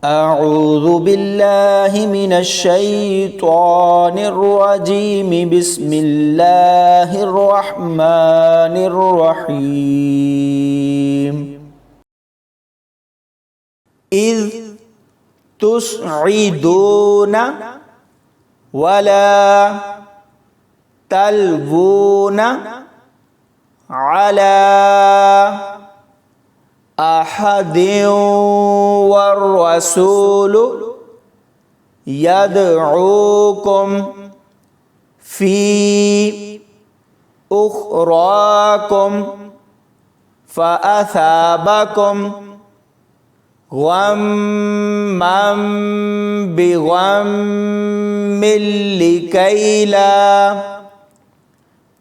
أعوذ بالله من الشيطان الرجيم بسم الله الرحمن الرحيم إذ تسعدون ولا تلوون على أحد والرسول يدعوكم في أخراكم فأثابكم غما بغم لكي لا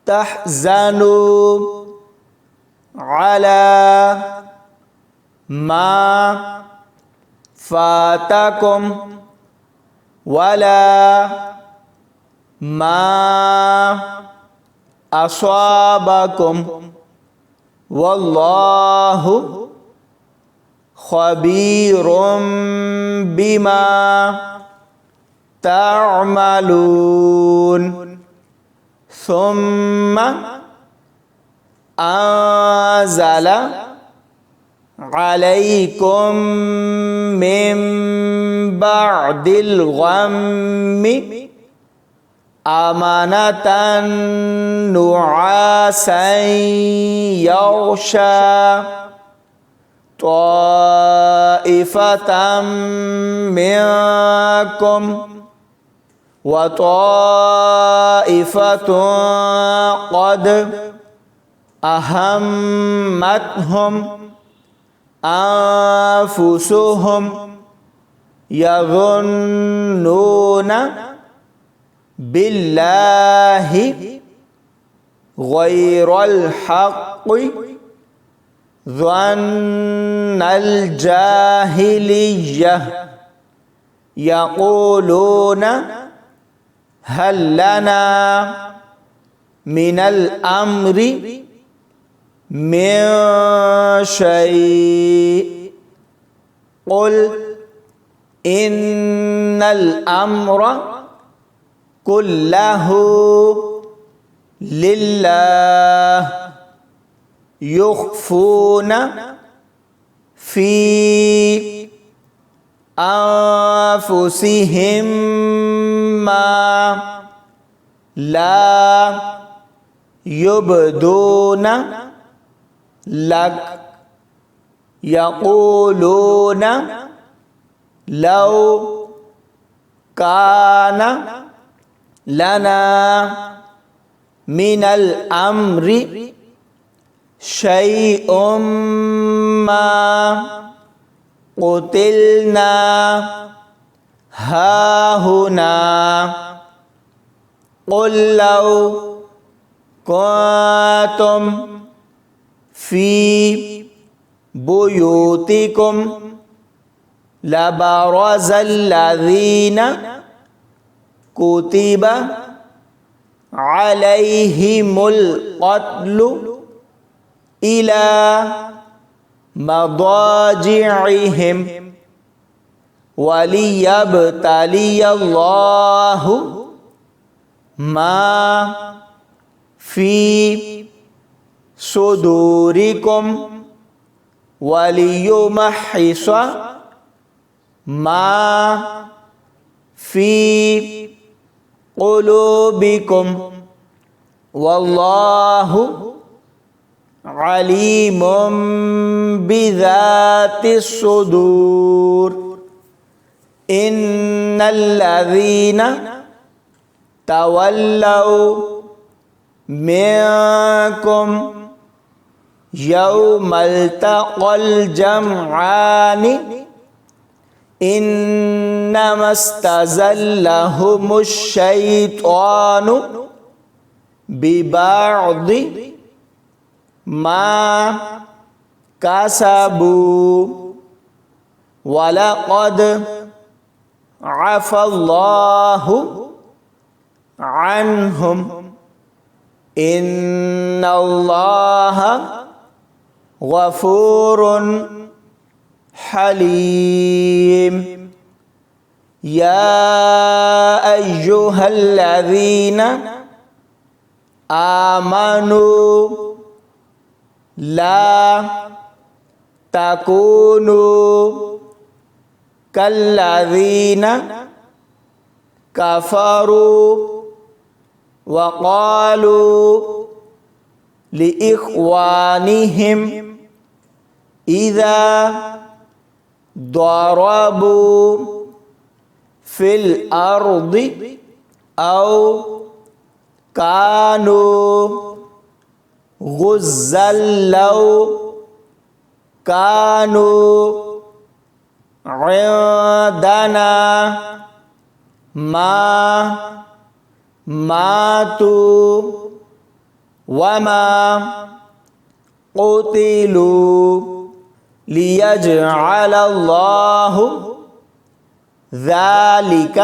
تحزنوا على ما فاتكم ولا ما أصابكم والله خبير بما تعملون ثم أنزل عليكم من بعد الغم أمنة نعاسا يغشى طائفة منكم وطائفة قد أهمتهم أنفسهم يظنون بالله غير الحق ظن الجاهلية يقولون هل لنا من الأمر من شيء قل إن الأمر كله لله يخفون في أنفسهم ما لا يبدون لك يقولون لو كان لنا من الأمر شيء ما قتلنا هاهنا قل لو كنتم في بيوتكم لبرز الذين كتب عليهم القتل إلى مضاجعهم وليبتلي الله ما في صدوركم وليمحص ما في قلوبكم والله عليم بذات الصدور إن الذين تولوا منكم يوم التقى الجمعان إنما استزلهم الشيطان ببعض ما كسبوا ولقد عفى الله عنهم إن الله غفور حليم يا أيها الذين آمنوا لا تكونوا كالذين كفروا وقالوا لإخوانهم إذا ضربوا في الأرض أو كانوا غزا لو كانوا عندنا ما ماتوا وما قتلوا ليجعل الله ذلك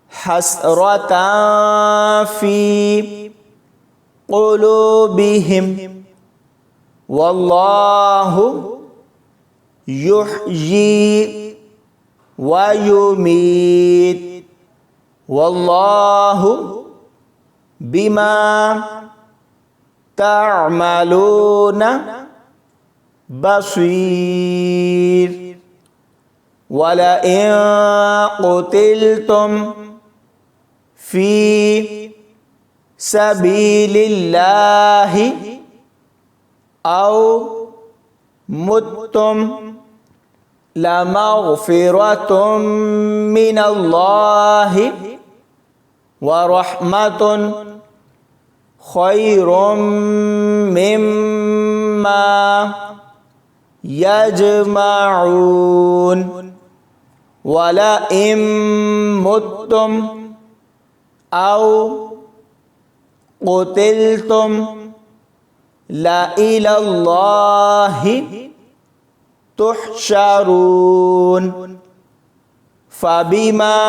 حسرة في قلوبهم والله يحيي ويميت والله بما تعملون بصير ولئن قتلتم في سبيل الله أو متم لمغفرة من الله ورحمة خير مما يجمعون ولئن متم أو قتلتم لإلى الله تحشرون فبما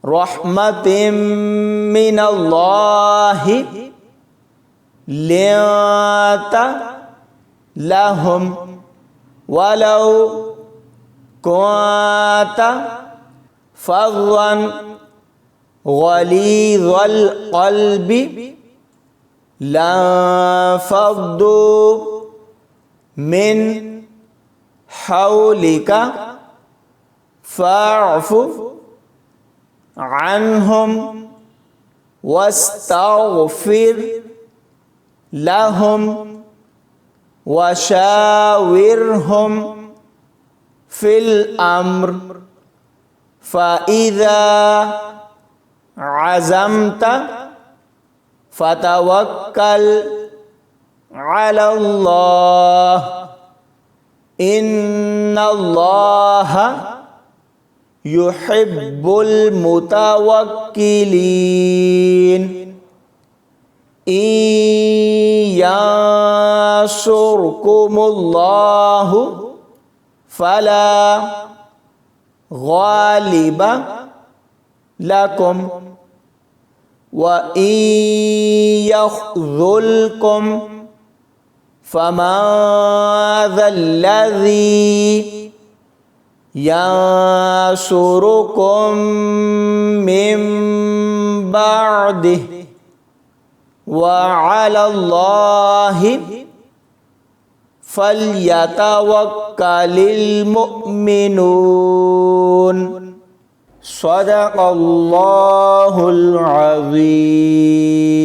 رحمة من الله لنت لهم ولو كنت فظا غليظ القلب لانفضوا من حولك فاعف عنهم واستغفر لهم وشاورهم في الأمر فإذا عزمت فتوكل على الله إن الله يحب المتوكلين إن ينصركم الله فلا غالب لكم وإن يخذلكم فمن ذا الذي ينصركم من بعده وعلى الله فليتوكل المؤمنون صدق الله العظيم.